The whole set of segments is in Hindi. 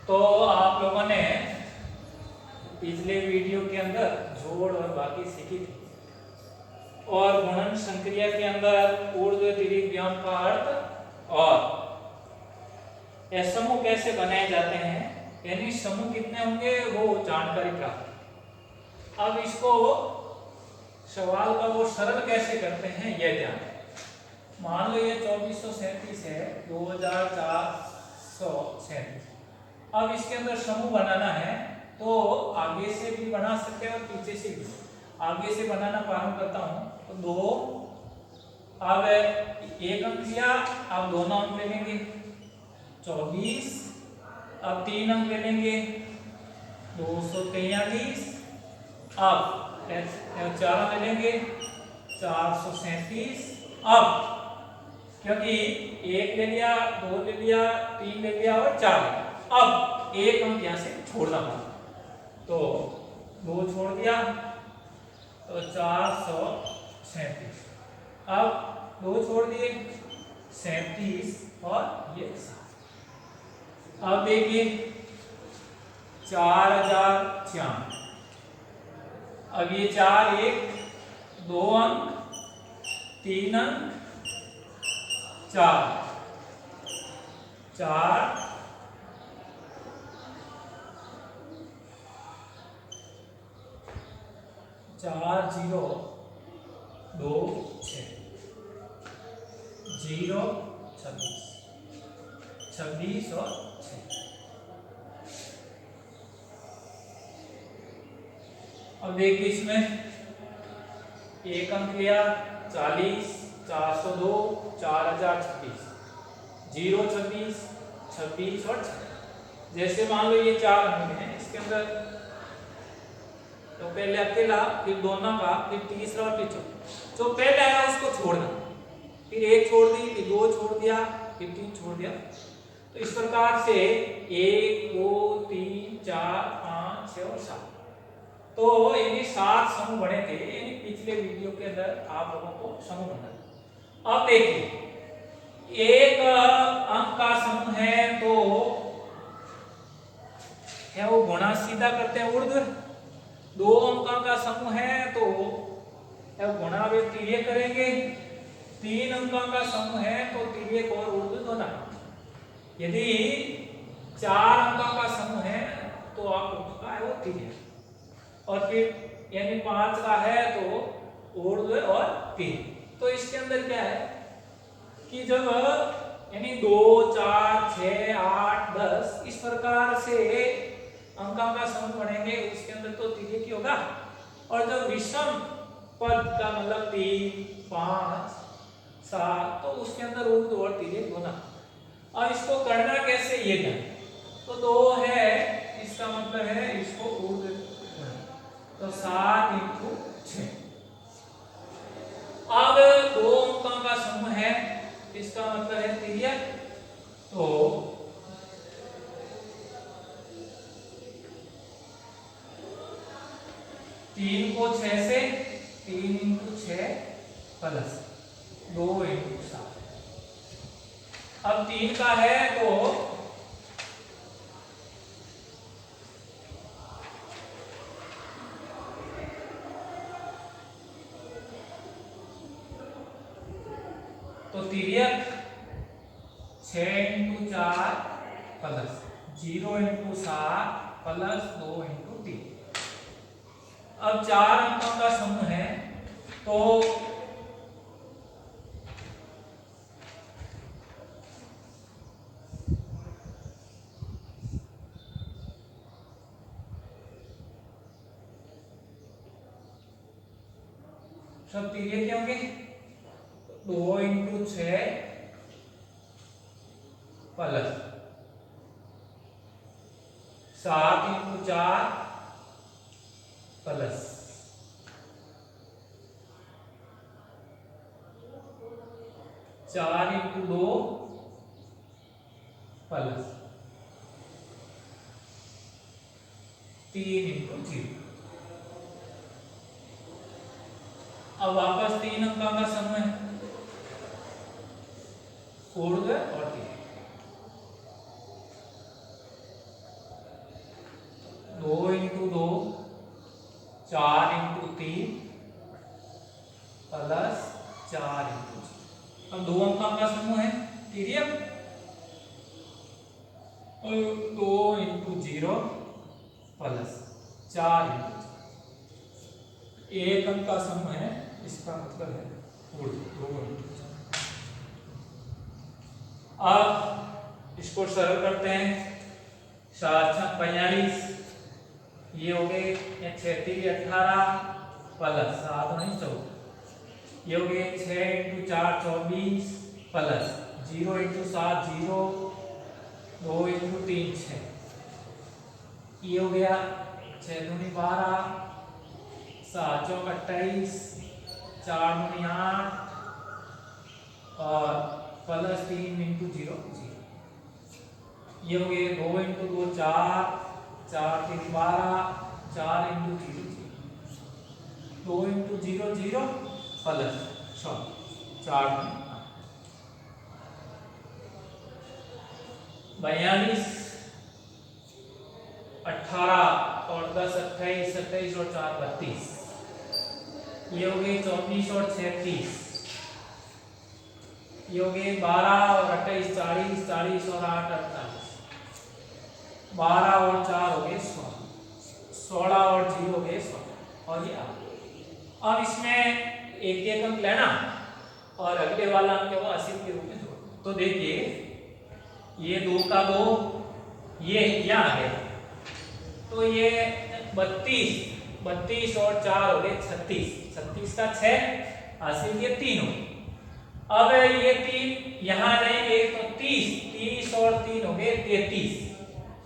तो आप लोगों ने पिछले वीडियो के अंदर जोड़ और बाकी सीखी थी और गुणन संक्रिया के अंदर ऊर्ध्व तिर्यक व्याम का अर्थ और ये समूह कैसे बनाए जाते हैं, यानी समूह कितने होंगे वो जानकारी प्राप्त। अब इसको सवाल का वो सरल कैसे करते हैं यह ध्यान। मान लो ये 2437 है, 2437। अब इसके अंदर समूह बनाना है तो आगे से भी बना सकते हैं और पीछे से भी। आगे से बनाना प्रारंभ करता हूं तो 2, अब एक अंक लिया, अब दोनों अंक ले लेंगे 24, अब 3 अंक ले लेंगे 243, अब 4 ले लेंगे 437। अब क्योंकि 1 ले लिया, 2 ले लिया, 3 ले लिया और 4 ले लिया, अब एक अंक यहां से छोड़ना पड़ा तो 2 छोड़ दिया तो 437। अब 2 छोड़ दिए 37 और ये 7। अब देखिए 4096। अब ये 4 1 2 अंक 3 अंक 4 4 4 0 2 6 0 26 26 और 6। अब देखिए इसमें एक अंक लिया 40 402 4026 0 26 26 और 6। जैसे मान लो ये 4 अंक हैं, इसके अंदर तो पहले अकेला, फिर दोनों का, फिर तीसरा और फिर चौथा। जो पहले आया उसको छोड़ना, फिर 1 छोड़ दी, फिर 2 छोड़ दिया, फिर 3 छोड़ दिया। तो इस प्रकार से 1 2 3 4 5 6 और 7। तो यानी 7 समूह बने थे। यानी पिछले वीडियो के अंदर आप लोगों को समूह बना। अब देखिए एक अंक का समूह है तो क्या वो गुणा सीधा करते हैं ऊर्ध्व। 2 अंकों का समूह है तो गुणा वे तिर्यक करेंगे। 3 अंकों का समूह है तो तिर्यक और ऊर्ध्व दोनों। यदि 4 अंकों का समूह है तो आप उसका है वो तिर्यक, और फिर यानी 5 का है तो ऊर्ध्व और तिर्यक। तो इसके अंदर क्या है कि जब यानी 2 4 6 8 10 इस प्रकार से अंकों का समूह बनेंगे, इसके अंदर तो तिर्यक ही होगा। और जब विषम पद का मतलब 3 5 7 तो उसके अंदर ऊर्ध्व और तिर्यक दोनों। अब इसको करना कैसे ये जान। तो 2 है, इसका मतलब है इसको ऊर्ध्व तो 7 × 6। अब 2 अंकों का समूह है, इसका मतलब है तिर्यक। तो 3 को 6 से 3 × 6 प्लस 2 × 7। अब 3 का है तो तिर्यक 6 × 4 प्लस 0 × 7 प्लस 2 × 3। अब 4 अंकों का समूह है तो सब तिर्यक क्या होंगे। 2 × 6 प्लस 7 × 4 प्लस 4 × 2 प्लस 3 × 0। अब वापस 3 अंकों का समूह है, ऊर्ध्व और तिर्यक। 2 इंटू 0 प्लस 4 इंटू 1 अंक का समूह है, इसका मतलब है ऊर्ध्व 2 इंटू 4। अब इसको सरल करते हैं। 4 × 45, ये हो गए 36 18 प्लस 7 19 14, ये हो गए 6 इंटू 4 24 प्लस 0 इंटू 7 0, 2 इंटू 3 6, ये हो गया 6 दूनी 12, 7 चौक 28, 4 दूनी 8 और प्लस 3 इंटू 0 0, ये हो गए 2 इंटू 2 4, 4 3 12, 4 इंटू 0 0, 2 इंटू 0 0 प्लस 4 42, 18 और 10 28, 27 और 4 32, ये हो गए 24 और 36, ये हो गए 12 और 28 40, 40 और 8 48, 12 और 4 हो गए 16, 16 और 0 हो गए 16 और ये 8। अब इसमें एक एक अंक लेना और अगले वाला अंक है वो 80 के रूप में जोड़ना। तो देखिए ये 2 का 2, ये यहाँ आ गया, तो ये 32 और 4 हो गए 36, 36 का 6 हासिल ये 3 हो गए। अब ये 3 यहाँ जाएंगे तो 30 और 3 हो गए 33,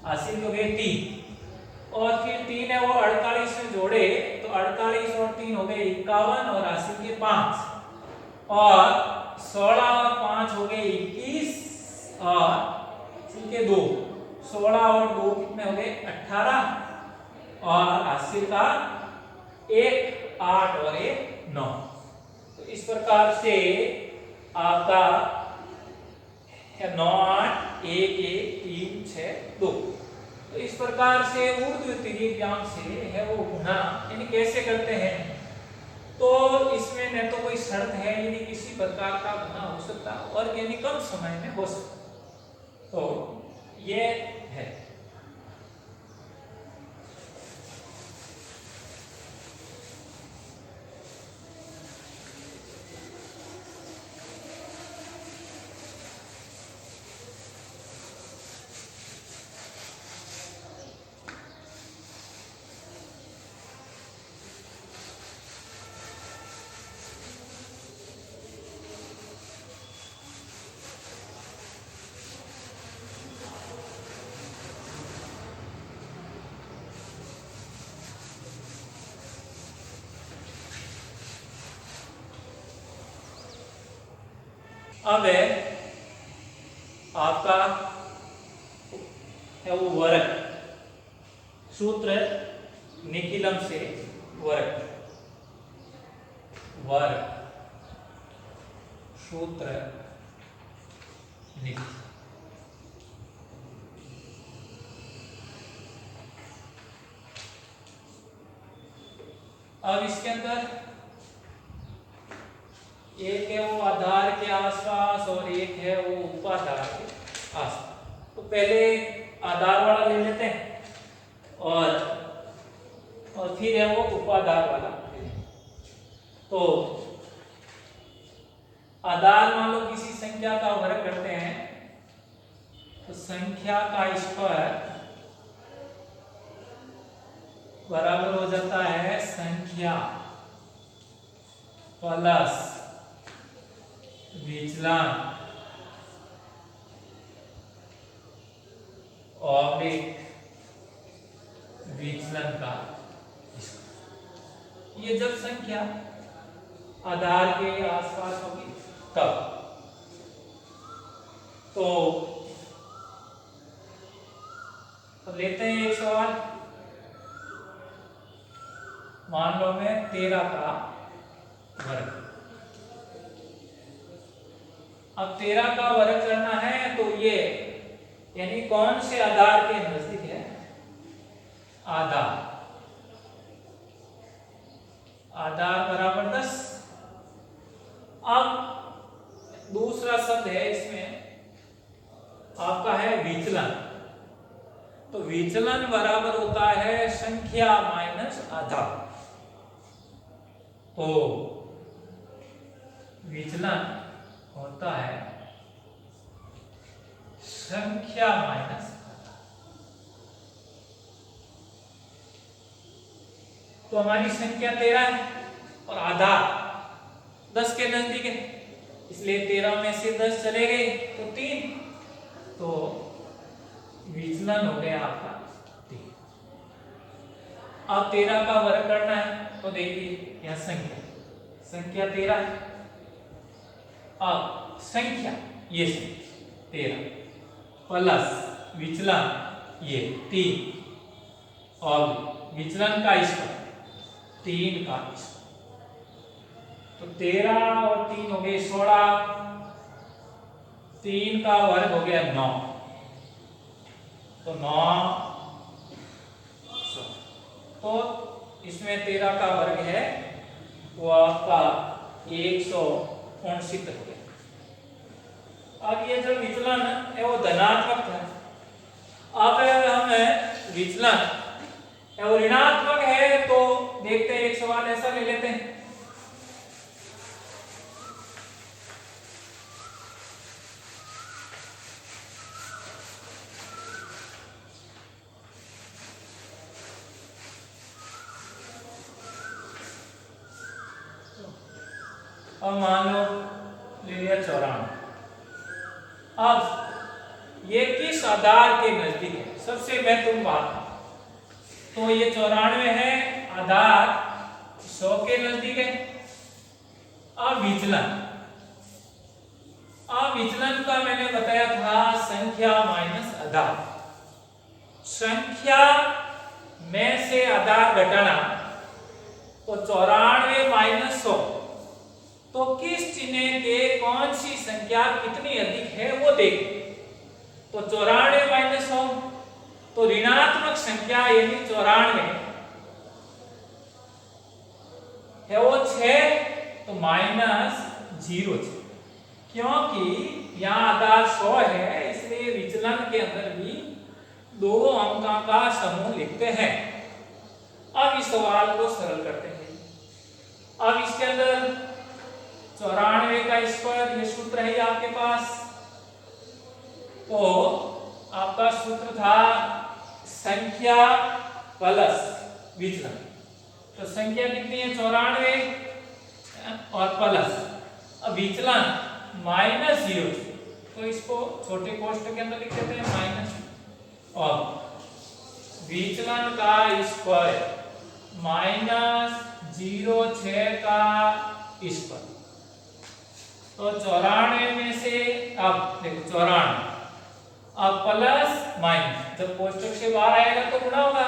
हासिल हो गए 3, और फिर 3 है वो 48 में जोड़े तो 48 और 3 हो गए 51 और हासिल के 5, और 16 और 5 हो गए 21 और हासिल के 2, 16 और 2 कितने हो गए 18 और हासिल का 1 8 और 1 9। तो इस प्रकार से आपका 9 8 1 1 3 6 2। तो इस प्रकार से ऊर्ध्व तिर्यक से है वो गुणा यानी कैसे करते हैं, तो इसमें न तो कोई शर्त है यानी किसी प्रकार का गुणा हो सकता और यानी कम समय में हो सकता, तो ये है। अब है आपका है वो वर्ग सूत्र, निखिलम से वर्ग सूत्र निखिल। अब इसके अंदर एक है वो आधार के आसपास और एक है वो उपाधार के आसपास। तो पहले आधार वाला ले लेते हैं और फिर है वो उपाधार वाला। तो आधार मान लो किसी संख्या का वर्ग करते हैं तो संख्या का स्क्वायर बराबर हो जाता है संख्या प्लस विचलन ऑब्लिक विचलन का। ये जब संख्या आधार के आसपास होगी तब। तो लेते हैं एक सवाल, मान लो मैं 13 का वर्ग। अब 13 का वर्ग करना है तो ये यानी कौन से आधार के नजदीक है, आधार बराबर 10। अब दूसरा शब्द है इसमें आपका है विचलन। तो विचलन बराबर होता है संख्या माइनस आधार। तो विचलन होता है संख्या माइनस आधार। तो हमारी संख्या 13 है और आधार 10 के नजदीक है, इसलिए 13 में से 10 चले गए तो 3, तो विचलन हो गया आपका 3। अब 13 का वर्ग करना है तो देखिए यह संख्या 13 है। अब संख्या ये 13 प्लस विचलन ये 3 और विचलन का स्क्वायर 3 का स्क्वायर, तो 13 और 3 हो गए 16, 3 का वर्ग हो गया 9, तो 9 तो इसमें 13 का वर्ग है वो आपका 169 हो गया। अब ये जो विचलन है वो धनात्मक है। अब हम विचलन वो ऋणात्मक है तो देखते हैं, एक सवाल ऐसा ले लेते हैं। अब मान लो ले लिया 94। अब ये किस आधार के नजदीक है, सबसे महत्वपूर्ण बात है। तो ये 94 है, आधार 100 के नजदीक है। अब विचलन का मैंने बताया था संख्या माइनस आधार। संख्या में से आधार घटाना, तो 94 माइनस 100, तो किस चिन्ह के कौन सी संख्या कितनी अधिक है वो देखें। तो 94 माइनस 100 तो ऋणात्मक संख्या यानी 94 है वो 6, तो माइनस 0 6, क्योंकि यहाँ आधार 100 है, इसलिए विचलन के अंदर भी 2 अंकों का समूह लिखते हैं। अब इस सवाल को सरल करते हैं। अब इसके अंदर 94 का स्क्वायर, ये सूत्र है आपके पास, तो आपका सूत्र था संख्या प्लस विचलन। तो संख्या कितनी है 94 और प्लस, अब विचलन माइनस 0, तो इसको छोटे कोष्ठक के अंदर लिख देते हैं माइनस, और विचलन का स्क्वायर माइनस 06 का स्क्वायर। तो 94 में से अब देखो 94, अब प्लस माइनस, जब कोष्ठक से बाहर आएगा तो गुणा होगा,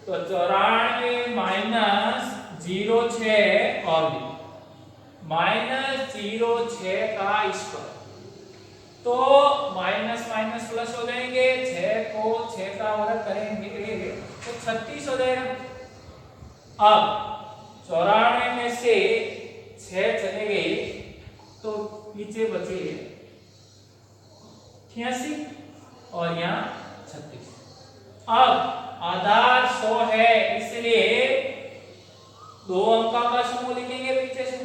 तो 94 माइनस 06 और माइनस 06 का स्क्वायर, तो माइनस माइनस प्लस हो जाएंगे, 6 को 6 का वर्ग करेंगे तो 36 हो जाएगा। अब 94 में से 6 चले गए तो पीछे बचे 86 और यहाँ 36। अब आधार 100 है, इसलिए 2 अंकों का समूह लिखेंगे पीछे से,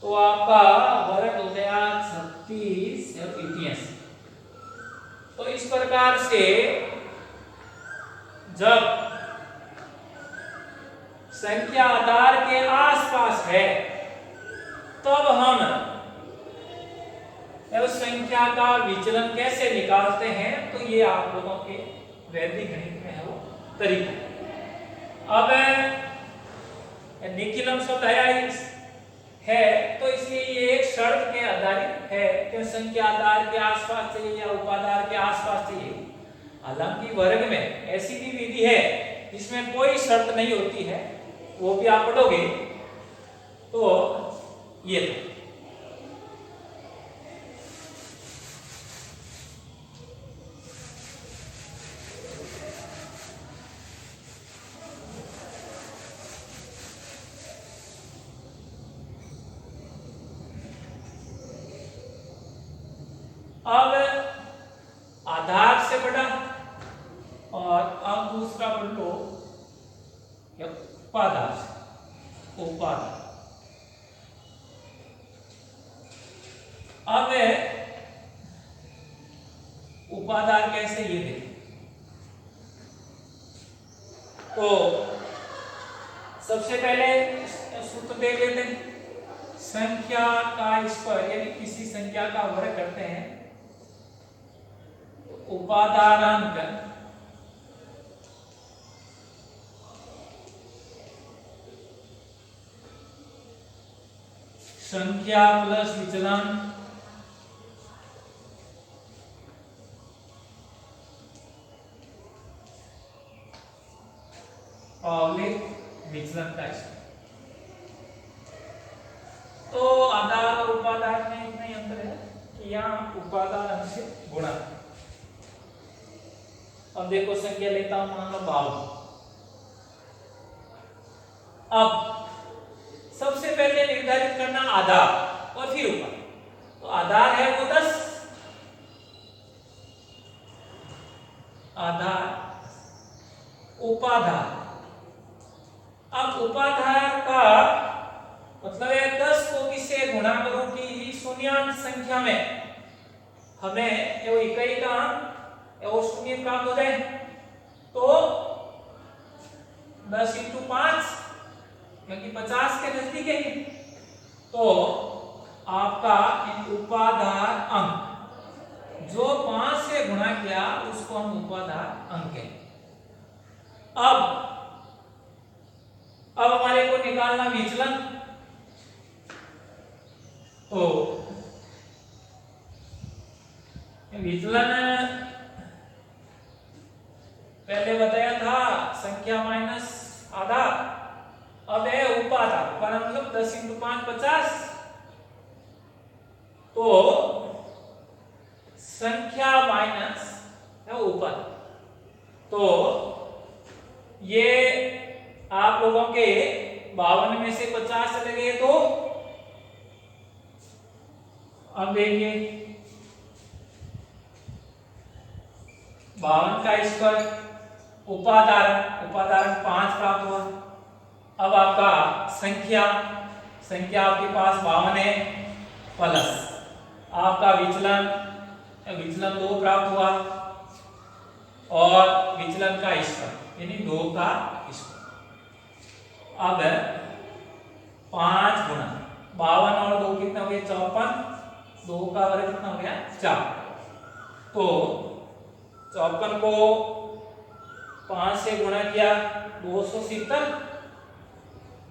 तो आपका वर्ग हो गया 36 और 83। तो इस प्रकार से जब संख्या आधार के आसपास है तब हम उस संख्या का विचलन कैसे निकालते हैं, तो ये आप लोगों के वैदिक गणित में है वो तरीका। अब निखिलम शब्द है तो इसलिए ये एक शर्त के आधारित है कि संख्या आधार के आसपास चाहिए या उपाधार के आसपास चाहिए। हालांकि वर्ग में ऐसी भी विधि है जिसमें कोई शर्त नहीं होती है, वो भी आप पढ़ोगे। तो ये अब आधार से बड़ा उपादार से, उपादार। अब उपादार कैसे ये देखें। तो सबसे पहले सूत्र देख लेते हैं। संख्या का स्क्वायर यानी किसी संख्या का वर्ग करते हैं, उपादारांक संख्या प्लस विचलन और विचलन का स्क्वायर। तो आधार और उपादार में इतना ही अंतर है कि यहाँ उपादार अंश से गुणा। अब देखो संख्या लेता हूं, मान लो 52। अब सबसे पहले निर्धारित करना आधार और फिर उपादार। तो आधार है वो 10, आधार उपाधार। अब उपाधार का मतलब है 10 को किससे गुणा करो कि शून्यांश संख्या में हमें वो इकाई का वो शून्य प्राप्त हो जाए। तो 10 × 5 क्योंकि 50 के नजदीक है, तो आपका उपाधार अंक जो 5 से गुणा किया उसको हम उपाधार अंक कहें। अब हमारे को निकालना विचलन। तो विचलन पहले बताया था संख्या माइनस आधार, अब है उपाधार पर मतलब 10 × 5 50। तो संख्या माइनस है उपाधार। तो ये आप लोगों के 52 में से 50 चले गए। तो अब देखिए 52 का स्क्वायर उपादान 5 प्राप्त हुआ। अब आपका संख्या आपके पास 52 है प्लस आपका विचलन 2 प्राप्त हुआ और विचलन का स्क्वायर यानी 2 का स्क्वायर। अब 5 गुणा 52 और 2 कितना हो गया 54, 2 का वर्ग कितना हो गया 4। तो 54 को 5 से गुणा किया 270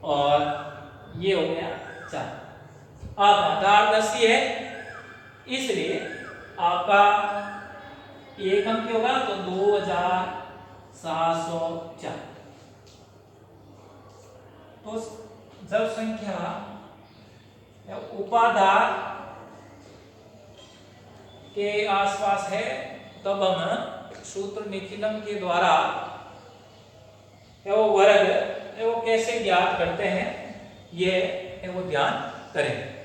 और ये हो गया 4। अब आधार 10 ही है इसलिए आपका एक अंक होगा तो 2704। तो जब संख्या या उपाधार के आसपास है तब हम सूत्र निखिलम के द्वारा वो वर्ग वो कैसे ज्ञात करते हैं ये वो ध्यान करें।